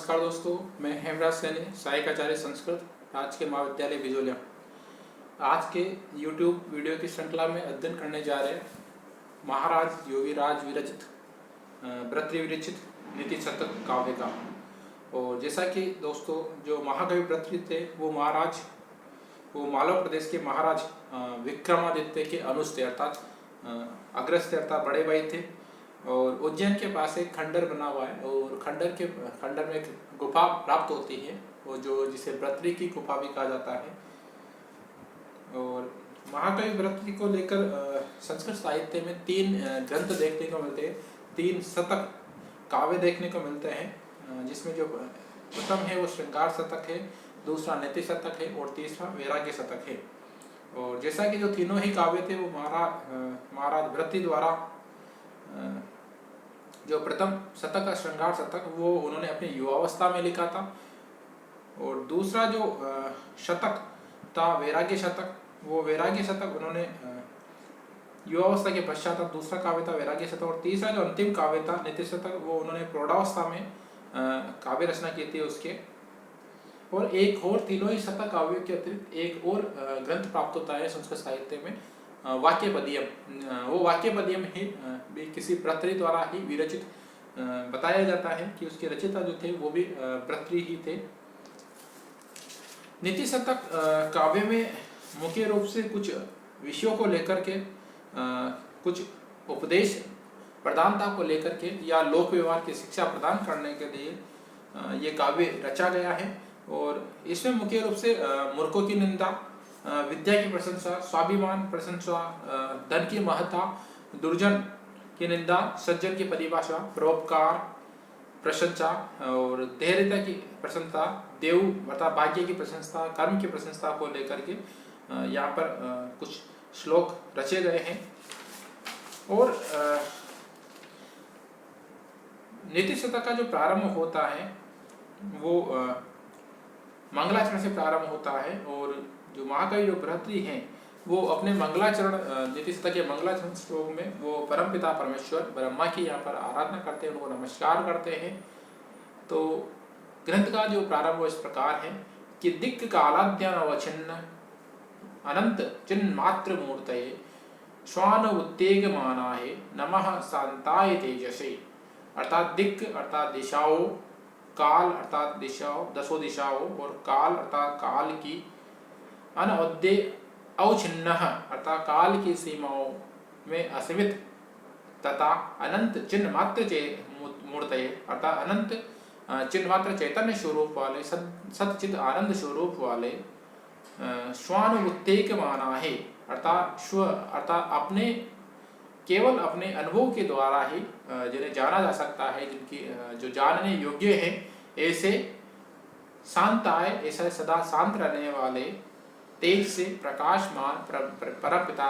नमस्कार दोस्तों, मैं हेमराज सैनी, सहायक आचार्य संस्कृत, राजकीय महाविद्यालय बिजोलिया। आज के YouTube वीडियो की श्रृंखला में अध्ययन करने जा रहे हैं महाराज योगीराज विरचित भर्तृहरि विरचित नीति शतक काव्य का। और जैसा कि दोस्तों, जो महाकवि भर्तृहरि थे वो मालवा प्रदेश के महाराज विक्रमादित्य के अनुज थे, अर्थात अग्रज थे, अर्थात बड़े भाई थे। और उज्जैन के पास एक खंडर बना हुआ है और खंडर में एक गुफा प्राप्त होती है, वो जो जिसे भर्तृहरि की गुफा भी कहा जाता है। और महाकवि भर्तृहरि को लेकर संस्कृत साहित्य में तीन ग्रंथ देखने को मिलते हैं, तीन शतक काव्य देखने को मिलते हैं, जिसमें जो प्रथम है वो श्रृंगार शतक है, दूसरा नीति शतक है और तीसरा वैराग्य शतक है। और जैसा कि जो तीनों ही काव्य थे वो महाराज भर्तृहरि द्वारा जो प्रथम शतक का श्रृंगार शतक वो उन्होंने अपनी युवावस्था में लिखा था, और दूसरा जो शतक था वैराग्य शतक, वो वैराग्य शतक उन्होंने युवावस्था के पश्चात दूसरा काव्य था वैराग्य शतक, और तीसरा जो अंतिम काव्य था नीति शतक वो उन्होंने प्रौढ़ावस्था में काव्य रचना की थी उसके। और एक और तीनों ही शतक काव्यों के अतिरिक्त एक और ग्रंथ प्राप्त होता है संस्कृत साहित्य में, वाक्यपदीयम। वो वाक्यपदीयम ही किसी भर्तृहरि द्वारा ही विरचित बताया जाता है कि उसके रचयिता जो थे वो भी भर्तृहरि ही थे। नीति शतक काव्य में मुख्य रूप से कुछ विषयों को लेकर के कुछ उपदेश प्रधानता को लेकर के या लोक व्यवहार की शिक्षा प्रदान करने के लिए ये काव्य रचा गया है। और इसमें मुख्य रूप से मूर्खों की निंदा, विद्या की प्रशंसा, स्वाभिमान प्रशंसा, धन की महत्ता, दुर्जन की निंदा, सज्जन की परिभाषा, परोपकार प्रशंसा और धैर्यता की प्रशंसा, देव अर्थात भाग्य की प्रशंसा, कर्म की प्रशंसा को लेकर के यहाँ पर कुछ श्लोक रचे गए हैं। और नीति शतक का जो प्रारंभ होता है वो मंगलाचरण से प्रारंभ होता है, और जो महाकवि जो भर्तृहरि हैं वो अपने मंगलाचरण नीति शतक के मंगलाचरण श्लोक में वो परमपिता परमेश्वर ब्रह्मा की यहाँ पर आराधना करते हैं, उनको नमस्कार करते हैं। तो ग्रंथ का जो प्रारंभ इस प्रकार है कि दिक् कालाद्यानवच्छिन्न अनंत चिन्ह मात्र मूर्तये श्वान उत्तेजमानाय नमः शांताय तेजसे। अर्थात दिक् अर्थात दिशाओं, काल अर्थात दिशाओं, दसों दिशाओं, और काल अर्थात काल की, अनवद्य अवच्छिन्न अर्थात काल की सीमाओं में असीमित, तथा अनंत चिन्ह मात्र मूर्तये अर्थात अनंत चिन्ह मात्र चैतन्य स्वरूप वाले, सच्चित आनंद स्वरूप वाले, स्वानुभूत्येकमानाः अर्थात स्व अर्थात अपने केवल अपने अनुभव के द्वारा ही जिन्हें जाना जा सकता है, जिनकी जो जानने योग्य है, ऐसे शांताय ऐसा सदा शांत रहने वाले, तेज से प्रकाशमान परमपिता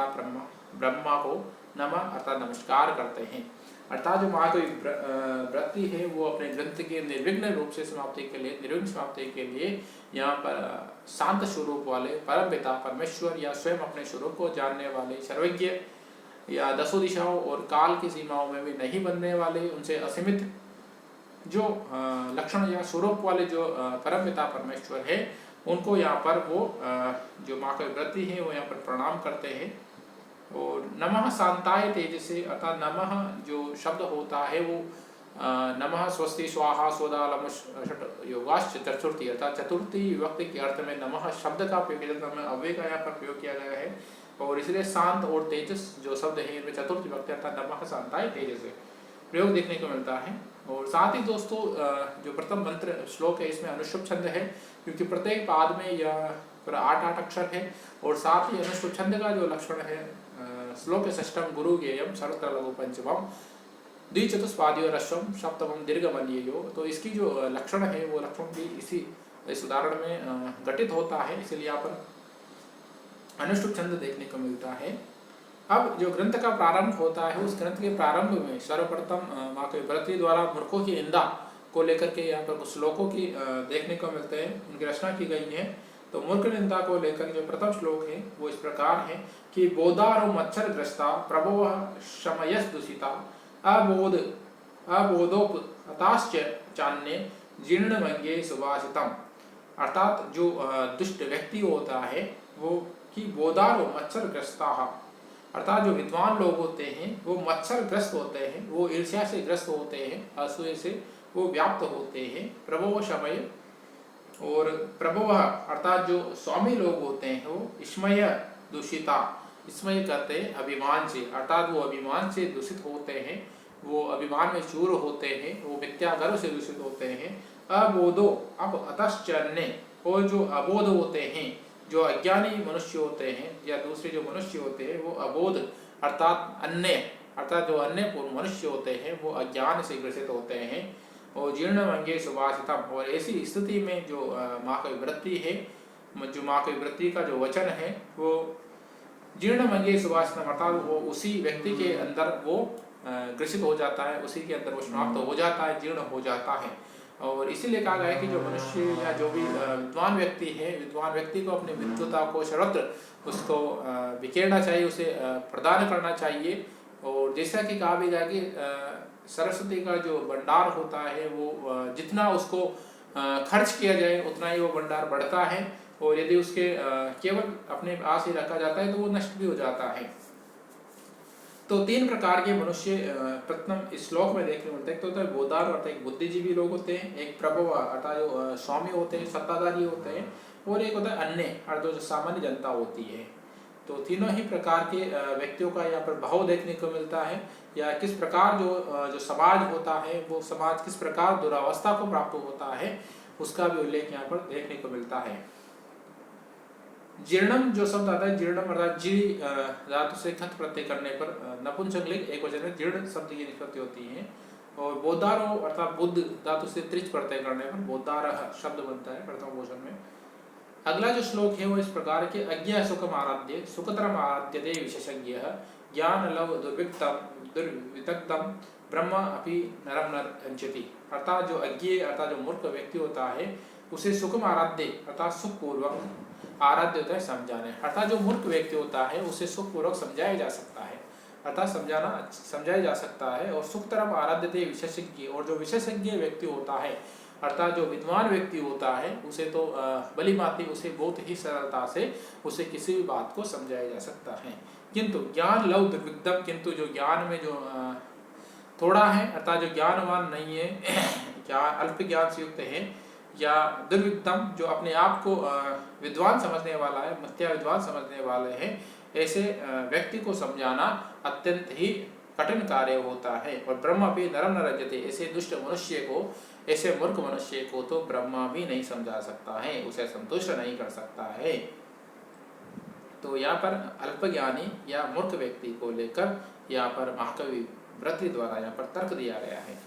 ब्रह्मा को नमः अर्थात नमस्कार करते हैं। अर्थात जो महाकवि भर्तृहरि है वो अपने ग्रंथ के निर्विघ्न रूप से समाप्ति के लिए यहाँ पर शांत स्वरूप वाले परमपिता परमेश्वर या स्वयं अपने स्वरूप को जानने वाले, सर्वज्ञ या दसों दिशाओं और काल की सीमाओं में भी नहीं बनने वाले, उनसे असीमित जो लक्षण या स्वरूप वाले जो परमपिता परमेश्वर है, उनको यहाँ पर वो जो महाकवि भर्तृहरि है वो यहाँ पर प्रणाम करते हैं। और नमः शांताय तेजसे अर्थात नमः जो शब्द होता है वो नमः स्वस्ति स्वाहा स्वधा लम षट योगाश्च चतुर्थी अर्थात चतुर्थी विभक्ति के अर्थ में नमः शब्द का प्रयोग किया जाता है, अव्यय का यहाँ पर प्रयोग किया गया है, और इसलिए शांत और तेजस जो शब्द है इनमें चतुर्थ विभक्ति अर्थात नमः शांताय तेजसे प्रयोग देखने को मिलता है। और साथ ही दोस्तों जो प्रथम मंत्र श्लोक है इसमें अनुष्टुप छंद है, क्योंकि प्रत्येक पाद में यह 8 अक्षर है, और साथ ही अनुष्टुप छंद का जो लक्षण है श्लोक षष्ठम गुरु ज्ञेयम सर्वत्र लघु पंचमम द्विचतुष्पादियो रस्वम सप्तमम दीर्घमल्ययो। तो इसकी जो लक्षण है वो लक्षण भी इस उदाहरण में घटित होता है, इसलिए यहाँ पर अनुष्टुप छंद देखने को मिलता है। अब जो ग्रंथ का प्रारंभ होता है उस ग्रंथ के प्रारंभ में सर्वप्रथम महाकवि भर्तृहरि द्वारा मूर्खों की निंदा को लेकर के यहाँ पर कुछ श्लोकों की देखने को मिलते हैं, उनकी रचना की गई है। तो मूर्ख निंदा को लेकर जो प्रथम श्लोक है वो इस प्रकार है कि बोधारो मच्छर ग्रस्ता प्रभव शमयस दूषिता अबोधोपताश्च चान्य जीर्णमंगे सुभाषितम, अर्थात जो दुष्ट व्यक्ति होता है वो कि बोधारो मच्छर ग्रस्ता, अर्थात जो विद्वान लोग होते हैं वो मच्छर ग्रस्त होते हैं, वो ईर्ष्या से ग्रस्त होते हैं, असूय से वो व्याप्त होते हैं। प्रभव समय, और प्रभव अर्थात जो स्वामी लोग होते हैं वो स्मय दूषिता, स्मय करते हैं अभिमान से, अर्थात वो अभिमान से दूषित होते हैं, वो अभिमान में चूर होते हैं, वो मिथ्या गर्व से दूषित होते हैं। अबोधो, अब अतश्चन्य, और जो अबोध होते हैं, जो अज्ञानी मनुष्य होते हैं या दूसरे जो मनुष्य होते हैं वो अबोध अर्थात अन्य, अर्थात जो अन्य पूर्ण मनुष्य होते हैं वो अज्ञान से ग्रसित होते हैं। और जीर्णमंगे सुभाषितम, और ऐसी स्थिति में जो माँ की वृत्ति है, जो माँ की वृत्ति का जो वचन है वो जीर्णमंगे सुभाषितम, अर्थात वो उसी व्यक्ति के अंदर वो ग्रसित हो जाता है, उसी के अंदर वो समाप्त हो जाता है, जीर्ण हो जाता है। और इसीलिए कहा गया है कि जो मनुष्य या जो भी विद्वान व्यक्ति है, विद्वान व्यक्ति को अपनी विद्वता को सर्वत्र उसको बिखेरना चाहिए, उसे प्रदान करना चाहिए। और जैसा कि कहा भी गया कि सरस्वती का जो भंडार होता है वो जितना उसको खर्च किया जाए उतना ही वो भंडार बढ़ता है, और यदि उसके केवल अपने पास ही रखा जाता है तो वो नष्ट भी हो जाता है। तो तीन प्रकार के मनुष्य प्रथम इस श्लोक में देखने मिलते हैं। तो है बोधार अर्थात एक बुद्धिजीवी लोग होते हैं, एक प्रभव अर्थात जो स्वामी होते हैं, सत्ताधारी होते हैं, और एक होता है अन्य अर्थात जो सामान्य जनता होती है। तो तीनों ही प्रकार के व्यक्तियों का यहाँ पर भाव देखने को मिलता है, या किस प्रकार जो समाज होता है वो समाज किस प्रकार दुरावस्था को प्राप्त होता है उसका भी उल्लेख यहाँ पर देखने को मिलता है। जीर्णम जो शब्द आता है, जीर्णम अर्थात जी धातु से खत प्रत्यय करने पर नपुंसकलिंग एक वचन में जीर्ण शब्द की निष्पत्ति होती है। और बोधारो अर्थात बुद्ध धातु से त्रिच प्रत्यय करने पर बोधार शब्द बनता है प्रथम वचन में। अगला जो श्लोक है वो इस प्रकार के अज्ञ सुखम आराध्य सुखतरम आराध्यते विशेषज्ञ ज्ञान लव दुर्वितक्तम ब्रह्म अपि नरम नरंचति, अर्थात जो अज्ञ अर्थात जो मूर्ख व्यक्ति होता है उसे सुखम आराध्य अर्थात सुख पूर्वक, आराध्य होता है समझाने, अर्थात जो मूर्ख व्यक्ति होता है उसे सुख पूर्वक समझाया जा सकता है, अर्थात समझाया जा सकता है। और सुख तरफ आराध्यते विशेषज्ञ, और जो विशेषज्ञ व्यक्ति होता है अर्थात जो विद्वान व्यक्ति होता है उसे तो भली भांति उसे बहुत ही सरलता से उसे किसी भी बात को समझाया जा सकता है। किंतु ज्ञान लव दुर्विग्धम, किंतु जो ज्ञान में जो थोड़ा है अर्थात जो ज्ञानवान नहीं है, क्या अल्प ज्ञान से युक्त है, या दुर्विग्धम जो अपने आप को विद्वान समझने वाला है, मिथ्या विद्वान समझने वाले हैं, ऐसे व्यक्ति को समझाना अत्यंत ही कठिन कार्य होता है। और ब्रह्म भी नरम न रजते, ऐसे दुष्ट मनुष्य को, ऐसे मूर्ख मनुष्य को तो ब्रह्मा भी नहीं समझा सकता है, उसे संतुष्ट नहीं कर सकता है। तो यहाँ पर अल्पज्ञानी या मूर्ख व्यक्ति को लेकर यहाँ पर महाकवि वृत्ति द्वारा यहाँ पर तर्क दिया गया है।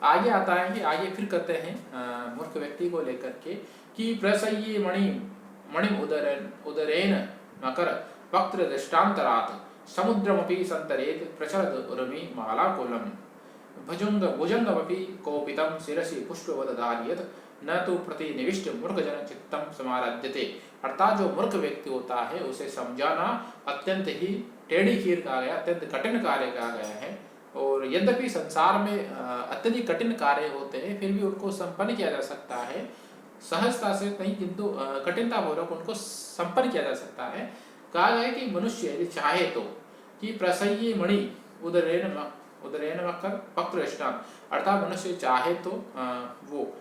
आगे आता है कि आगे फिर कहते हैं मूर्ख व्यक्ति को लेकर के कि प्रसय्ये मणिम उदरेन मकर वक्त्र दृष्टान्तरात् समुद्रमपि संतरेत प्रचलद उर्मी मालाकुलम भुजंगमपि कौपितं शिरसि पुष्पवद धारयत न तो प्रतिनिविष्ट मूर्खजन चित्तम समाराध्यते, अर्थात जो मूर्ख व्यक्ति होता है उसे समझाना अत्यंत ही टेढ़ी खीर कहा गया, अत्यंत कठिन कार्य कहा गया है। और यद्यपि संसार में अत्यधिक कठिन कार्य होते हैं फिर भी उनको संपन्न किया जा सकता है, सहजता से नहीं किंतु कठिनता पूर्वक उनको संपन्न किया जा सकता है। कहा गया है कि मनुष्य यदि चाहे तो कि प्रसय्ये मणि उदरेन मकर पक्तृष्टान, अर्थात मनुष्य चाहे तो वो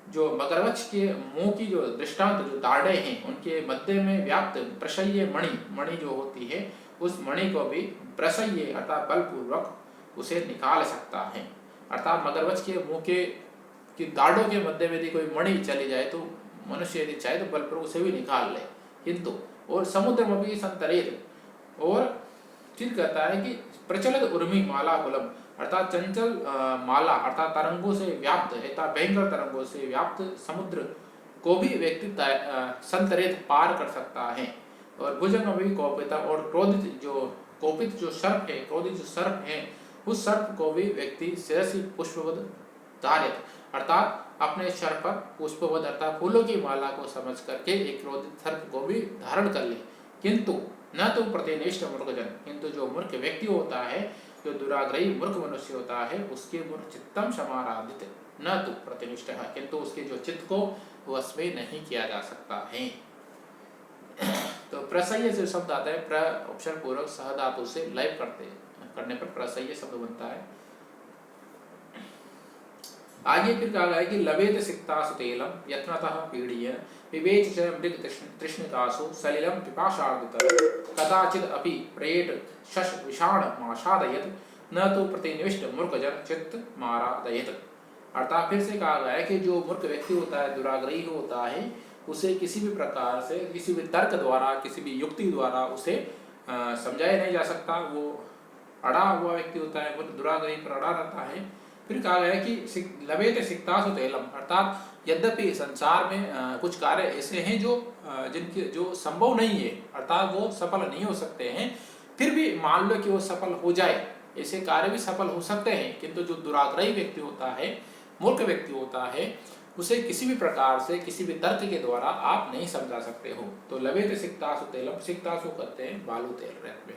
जो मगरमच्छ के मुंह की जो दृष्टांत जो दाढ़े हैं उनके मध्य में व्याप्त प्रसय्ये मणि जो होती है उस मणि को भी प्रसय्ये अर्थात बलपूर्वक उसे निकाल सकता है। अर्थात मगरमच्छ के मुंह की दाढ़ों के मध्य में यदि कोई मणि चली जाए तो मनुष्य यदि चाहे तो बलपूर्वक उसे भी निकाल ले, किंतु और समुद्र में भी संतरेत, और फिर कहता है कि प्रचलित उर्मी माला कुलम, अर्थात चंचल माला अर्थात तरंगों से व्याप्त है, भयंकर तरंगों से व्याप्त समुद्र को भी व्यक्ति संतरेत पार कर सकता है। और भुजंग में भी कौपिता, और कोपित जो सर्प है, क्रोधित जो सर्प है उस सर्प को भी व्यक्ति शिरसि पुष्पवद धारित, अर्थात अपने सर पर पुष्पवद अर्थात फूलों की माला को समझ करके एक क्रोधित सर्प को भी धारण कर ले। किंतु न तो प्रतिनिष्ठ मूर्खजन, किंतु जो मूर्ख व्यक्ति होता है जो दुराग्रही मूर्ख मनुष्य होता है उसके मूर्ख चित्तम समाराधित न तो प्रतिनिष्ठ है, किंतु उसके जो चित्त को वश में नहीं किया जा सकता है। तो प्रसह्य से शब्द आता है, प्र उपसर्ग पूर्वक सह धातु से लय करने पर प्रसह्य शब्द बनता है। आगे फिर कहा गया है कि लवेत सिक्तासु तेलम यत्नतः पीड़यन् पिबेत च मृग तृष्णिकासु सलिलं पिपाशार्दितः कदाचित् अपि प्रेट शश विषाण माशादयत् न तो प्रतिनिविष्ट मूर्खजन चित्त मारादयत्। अर्थात फिर से कहा गया है कि जो मूर्ख व्यक्ति होता है, दुराग्रही होता है, उसे किसी भी प्रकार से, किसी भी तर्क द्वारा, किसी भी युक्ति द्वारा उसे समझाया नहीं जा सकता। वो अड़ा हुआ व्यक्ति होता है, वो दुराग्रही पर अड़ा रहता है। फिर कहा गया कि लवेत सिक्तासु तेलम, अर्थात यद्यपि संसार में कुछ कार्य ऐसे हैं जिनके जो संभव नहीं है, अर्थात वो सफल नहीं हो सकते हैं, फिर भी मान लो कि वो सफल हो जाए, ऐसे कार्य भी सफल हो सकते हैं, किंतु जो दुराग्रही व्यक्ति होता है, मूर्ख व्यक्ति होता है, उसे किसी भी प्रकार से, किसी भी तर्क के द्वारा आप नहीं समझा सकते हो। तो लवेत सिक्तासु तेलम, सिक्तासु कहते हैं बालू तेल, रेत में।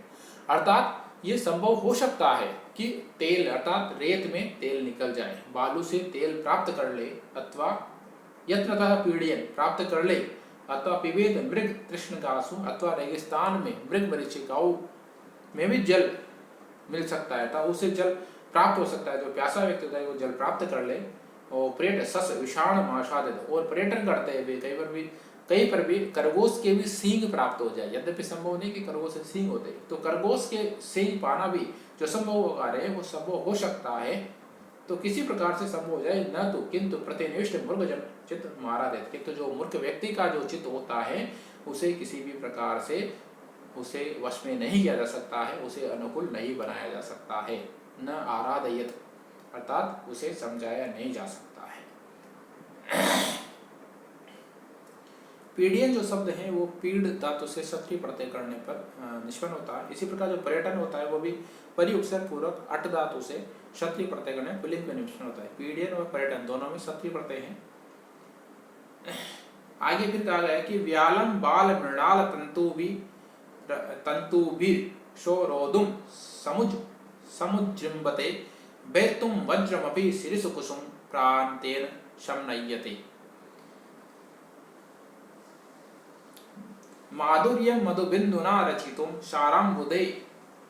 अर्थात ये संभव हो सकता है कि तेल अर्थात रेत में तेल निकल जाए, बालू से तेल प्राप्त कर ले, अथवा यत्नतः पीड़यन् प्राप्त कर ले, अथवा पिबेत मृग तृष्णिकासु, अथवा रेगिस्तान में मृग मरीचिकाओं में भी जल मिल सकता है, तो उसे जल प्राप्त हो सकता है। जो प्यासा व्यक्ति होता है वो जल प्राप्त कर ले। और पर्यटन सस विषाण माशादित, और पर्यटन करते हुए कहीं पर भी खरगोश के भी सींग प्राप्त हो जाए। यद्यपि संभव नहीं कि खरगोश से सींग होते, तो खरगोश के सींग पाना भी जो संभव कार्य है वो संभव हो सकता है। तो किसी प्रकार से संभव हो जाए, न तो किंतु प्रतिनिष्ठ मूर्खजन चित्त मारा देते, किंतु जो मूर्ख व्यक्ति का जो चित्त होता है उसे किसी भी प्रकार से उसे वश में नहीं किया जा सकता है, उसे अनुकूल नहीं बनाया जा सकता है। न आराधयत, अर्थात उसे समझाया नहीं जा सकता है। पीड़ियन जो शब्द है वो पीड़ धातु से षष्ठी प्रत्यय करने पर निष्पन्न होता है। इसी प्रकार जो पर्यटन होता है वो भी परि उपसर्ग पूर्वक अट धातु से षष्ठी प्रत्यय करने पुल्लिंग में निष्पन्न होता है। पीड़ियन और पर्यटन दोनों में षष्ठी प्रत्यय है। आगे फिर कहा गया है कि व्यालम बाल मृणाल तंतुभि शोरोदुम समुज्जृंभते बैतुम वज्रमपि शिरिसु कुसुम प्रांतेन शमनय्यते। माधुर्यं मधुबिंदुना रचितुं साराम्बुधे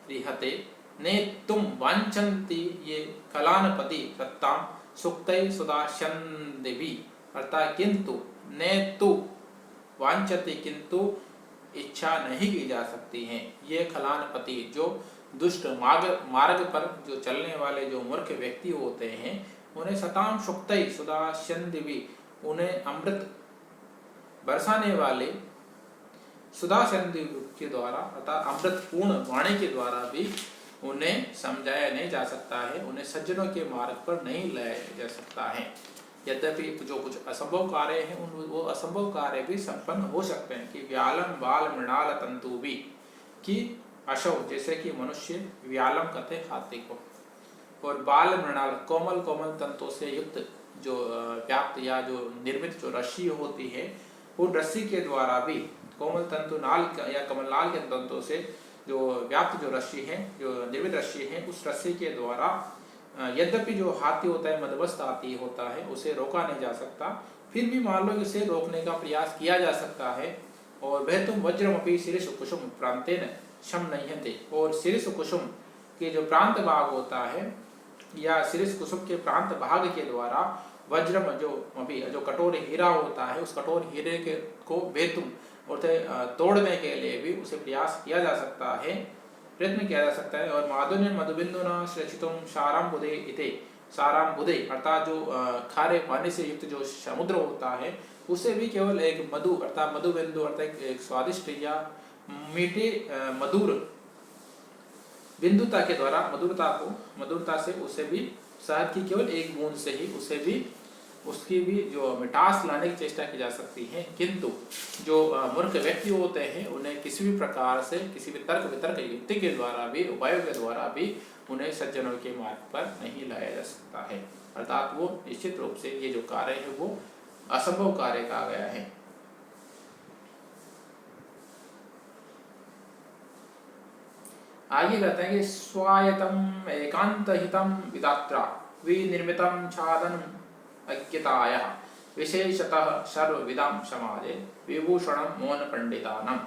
रिहते नेतुं वाञ्छन्ति ये कलानपति रत्तां सुक्तै सुदास्यन्दिभि। अर्थात किंतु नेतु वांछति, किंतु इच्छा नहीं की जा सकती है, ये खलानपति जो दुष्ट मार्ग पर जो चलने वाले जो मूर्ख व्यक्ति होते हैं, उन्हें सताम सुक्तै सुदास्यन्दिभि, उन्हें अमृत बरसाने वाले सुदास्यन्दिभि के द्वारा अर्थात अमृत पूर्ण वाणी के द्वारा भी उन्हें समझाया नहीं जा सकता है, उन्हें सज्जनों के मार्ग पर नहीं लाया जा सकता है। यद्यपि जो कुछ असंभव कार्य हैं वो असंभव कार्य भी संपन्न हो सकते हैं। कि व्यालम बाल मृणाल तंतु भी, कि अशव जैसे कि मनुष्य, व्यालम कहते हैं हाथी को, और बाल मृणाल कोमल कोमल तंतु से युक्त जो व्याप्त या जो निर्मित जो रस्सी होती है, उन रस्सी के द्वारा भी कोमल तंतु नाल या कमलनाल के तंतु से जो व्याप्त जो रस्सी है, जो निर्मित रस्सी है, उस रस्सी के द्वारा यद्यपि जो हाथी होता है मदमस्त हाथी होता है, उसे रोका नहीं जा सकता, फिर भी मान लो उसे रोकने का प्रयास किया जा सकता है। और वह तुम वज्रमपि शिरिष कुसुम प्रांतेन शमनय्यते, और शिरिष कुसुम के जो प्रांत भाग होता है या शिरिष कुसुम के प्रांत भाग के द्वारा वज्रम जो कठोर हीरा होता है, उस कठोर हीरे के को वेतुम उसे तोड़ने के लिए भी उसे प्रयास किया जा सकता है, प्रयत्न किया जा सकता है। और माधुर्य मधुबिंदुना श्रेषितुम साराम्बुधे इते, साराम्बुधे अर्थात जो खारे पानी से युक्त जो समुद्र होता है, उसे भी केवल एक मधु अर्थात मधुबिंदु अर्थात एक स्वादिष्ट या मीठे मधुर बिंदुता के द्वारा मधुरता से उसे भी शहद की केवल एक बूंद से ही उसे भी उसकी भी जो मिठास लाने की चेष्टा की जा सकती है। किंतु जो मूर्ख व्यक्ति होते हैं, उन्हें किसी भी प्रकार से, किसी भी तर्क वितर्क युक्ति के द्वारा भी, उपायों के द्वारा भी उन्हें सज्जनों के मार्ग पर नहीं लाया जा सकता है। अर्थात वो निश्चित रूप से ये जो कार्य है वो असंभव कार्य कहा गया है। आगे कहते हैं कि स्वायतम एकांत हितम विदात्रा विनिर्मितम छादन अज्ञतायः विशेषतः सर्वविदाम समाजे विभूषणम मौन पंडितानम।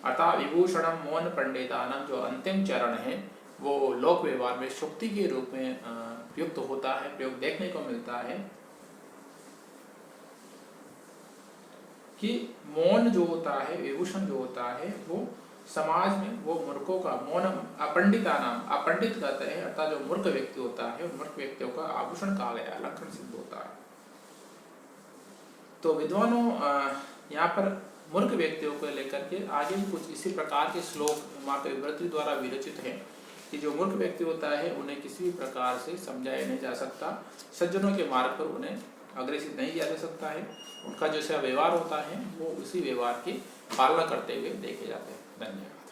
अर्थात विभूषणम मौन पंडितानम जो अंतिम चरण है वो लोक व्यवहार में शुक्ति के रूप में प्रयुक्त होता है, प्रयोग देखने को मिलता है कि मौन जो होता है, विभूषण जो होता है, वो समाज में वो मूर्खों का मौन अपंडिता नाम, अपंडित कहते हैं अर्थात जो मूर्ख व्यक्ति होता है उन मूर्ख व्यक्तियों का आभूषण कहा गया, अलंकरण सिद्ध होता है। तो विद्वानों यहाँ पर मूर्ख व्यक्तियों को लेकर के आगे भी कुछ इसी प्रकार के श्लोक माँ के विवृति द्वारा विरचित है कि जो मूर्ख व्यक्ति होता है उन्हें किसी भी प्रकार से समझाया नहीं जा सकता, सज्जनों के मार्ग पर उन्हें अग्रसित नहीं किया जा सकता है। उनका जैसा व्यवहार होता है वो उसी व्यवहार की पालना करते हुए देखे जाते हैं। धन्यवाद।